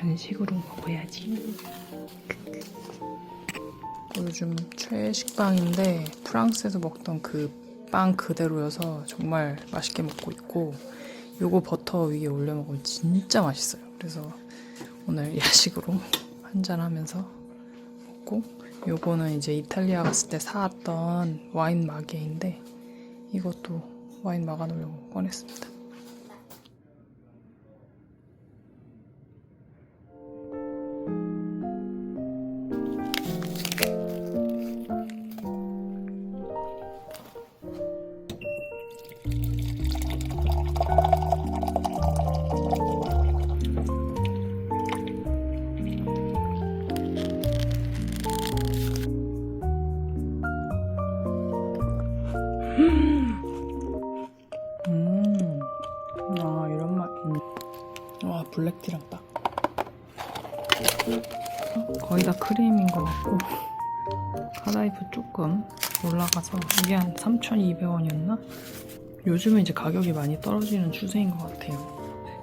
간식으로 먹어야지. 요즘 최식빵인데 프랑스에서 먹던 그 빵 그대로여서 정말 맛있게 먹고 있고, 요거 버터 위에 올려 먹으면 진짜 맛있어요. 그래서 오늘 야식으로 한잔 하면서 먹고, 요거는 이제 이탈리아 갔을 때 사왔던 와인 마개인데 이것도 와인 막아 놓으려고 꺼냈습니다. 이런 맛. 와, 블랙티랑 딱. 거의 다 크림인 것 같고, 카다이프 조금 올라가서 이게 한 3,200원이었나? 요즘은 이제 가격이 많이 떨어지는 추세인 것 같아요.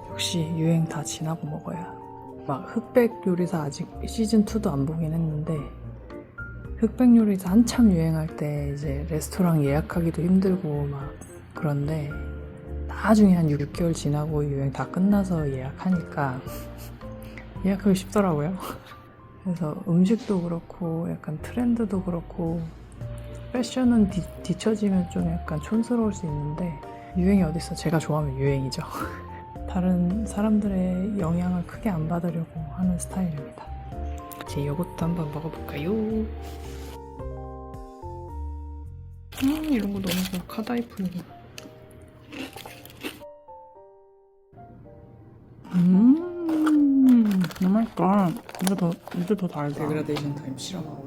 역시 유행 다 지나고 먹어야. 막 흑백 요리사 아직 시즌2도 안 보긴 했는데, 흑백 요리사 한참 유행할 때 이제 레스토랑 예약하기도 힘들고 막 그런데, 나중에 한 6개월 지나고 유행 다 끝나서 예약하니까 예약하기 쉽더라고요. 그래서 음식도 그렇고 약간 트렌드도 그렇고 패션은 뒤처지면 좀 약간 촌스러울 수 있는데, 유행이 어딨어. 제가 좋아하면 유행이죠. 다른 사람들의 영향을 크게 안 받으려고 하는 스타일입니다. 이제 이것도 한번 먹어볼까요? 이런 거 너무 좋아. 카다이프 이거. 맛있다. 이게 더 달다. 데그라데이션 타임 실험하고.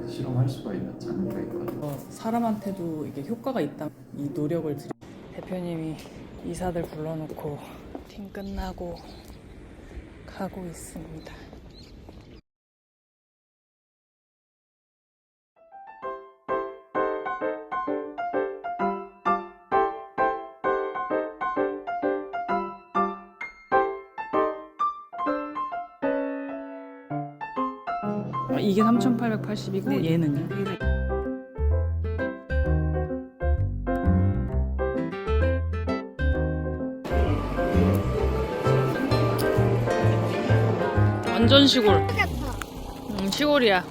실험할 수가 있는 장르가 있거든요. 사람한테도 이게 효과가 있다. 이 노력을 들이. 대표님이 이사들 불러놓고 팀 끝나고 가고 있습니다. 이게 3,880이고 얘는요? 완전 시골. 시골이야.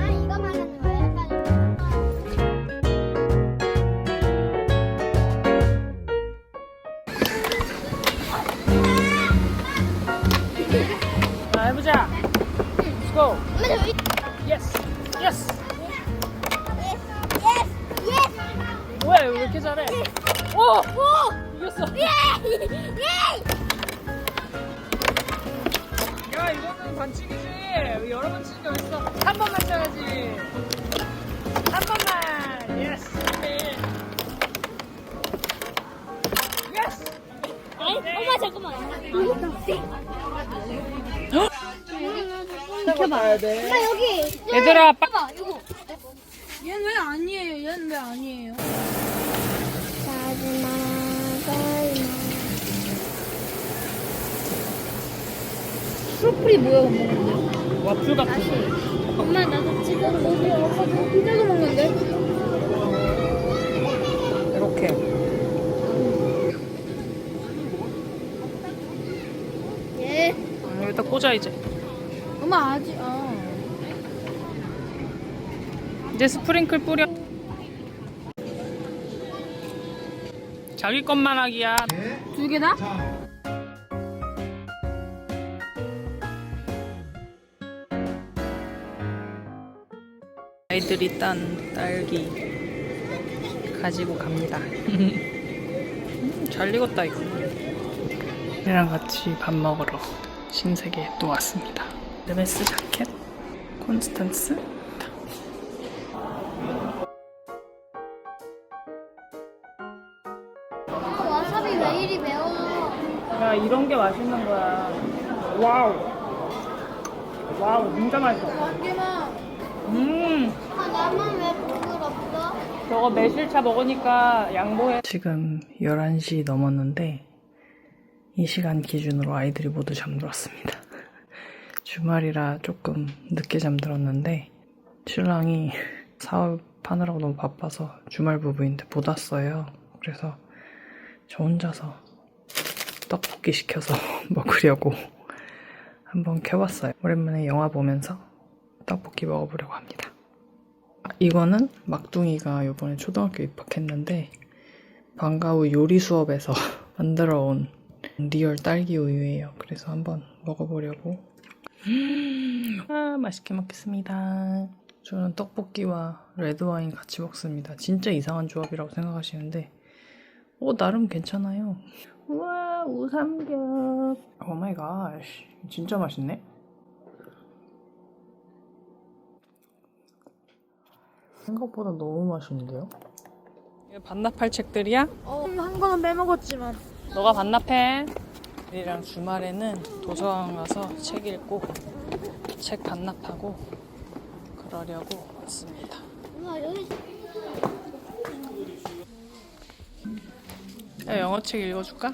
이거 말하는 거예요? 자, 해보자. Let's go. 엄마 저기. Yes. Yes. 예스. 뭐야, 왜 이렇게 잘해? 오! 오. 이겼어. 예. 야, 이거는 반칙이지. 여러 번 치는 게 어딨어. 한 번만 쳐야지. 한 번만. 예스. 예스. 아니, 엄마 잠깐만. 비켜봐야 돼. 엄마 여기. 얘들아, 봐봐 이거. 얘는 왜 아니에요? 얘는 왜 아니에요? 프로필이 뭐야, 엄마? 와플 같은 거. 엄마, 나도 지금 여기 엄마 피자도 먹는데? 이렇게. 예. 여기다 꽂아 이제. 엄마, 아직, 이제 스프링클 뿌려. 자기 것만 하기야. 2개다? 아이들이 딴 딸기 가지고 갑니다. 잘 익었다 이거. 얘랑 같이 밥 먹으러 신세계에 또 왔습니다. 르메스 자켓, 콘스탄스. 와사비 왜 이리 매워? 야, 이런 게 맛있는 거야. 와우. 와우, 진짜 맛있어. 한 개만. 나만 왜 부끄럽어? 저거 매실차 먹으니까 양보해. 지금 11시 넘었는데 이 시간 기준으로 아이들이 모두 잠들었습니다. 주말이라 조금 늦게 잠들었는데 신랑이 사업하느라고 너무 바빠서 주말 부부인데 못 왔어요. 그래서 저 혼자서 떡볶이 시켜서 먹으려고 한번 켜봤어요. 오랜만에 영화 보면서 떡볶이 먹어보려고 합니다. 이거는 막둥이가 이번에 초등학교 입학했는데 방과후 요리 수업에서 만들어 온 리얼 딸기 우유예요. 그래서 한번 먹어보려고. 맛있게 먹겠습니다. 저는 떡볶이와 레드와인 같이 먹습니다. 진짜 이상한 조합이라고 생각하시는데 나름 괜찮아요. 우와, 우삼겹. 오 마이 갓, 진짜 맛있네. 생각보다 너무 맛있는데요? 이거 반납할 책들이야? 한 거는 빼먹었지만. 너가 반납해. 우리랑 주말에는 도서관 가서 책 읽고 책 반납하고 그러려고 왔습니다. 엄마 여기 야, 영어책 읽어줄까?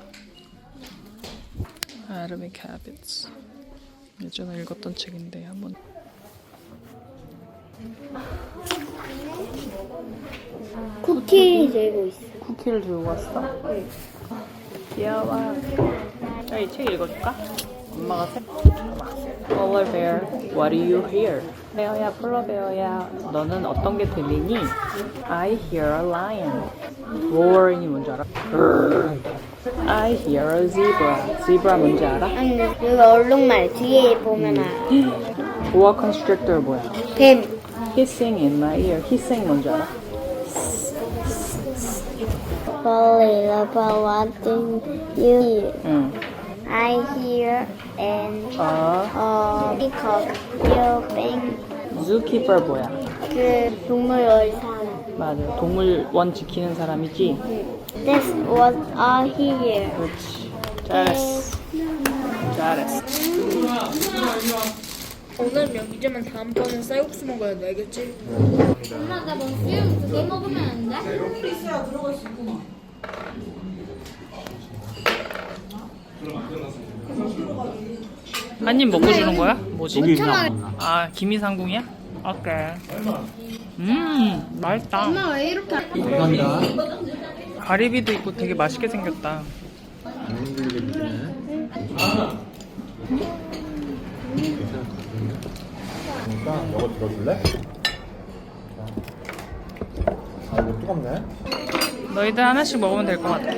Atomic Habits. 예전에 읽었던 책인데 한번. 쿠키 들고 있어. 쿠키를 들고 왔어? 귀여워. 야, 이 책 읽어줄까? 엄마가 책. Polar Bear, what do you hear? 베어야, 폴라베어야, 너는 어떤 게 들리니? I hear a lion. Roar이 뭔지 알아? I hear a zebra. Zebra 뭔지 알아? 아니 여기 얼룩말 뒤에 보면 Boa constrictor 뭐야? 뱀. Hissing in my ear. Hissing 뭔지 알아? Polly, what do you hear? 응. I hear an peacock yelping. Zookeeper 뭐야? 그 동물 의사. 맞아. 동물원 지키는 사람이지? That's what I hear. 그렇지. 잘했어. 잘했어. 오늘 명기지만 다음번엔 쌀국수 먹어야 돼, 알겠지? 엄마 나 수육 2개 먹으면 안 돼? 한 입 먹고 주는 거야? 뭐지? 5,000원. 아, 김이상궁이야? 오케이. 맛있다. 엄마 왜 이렇게 가리비도 있고 되게 맛있게 생겼다. 안 흔들리게 드시네. 그러니까 이거 들어줄래? 아 이거 뜨겁네. 너희들 하나씩 먹으면 될 것 같아.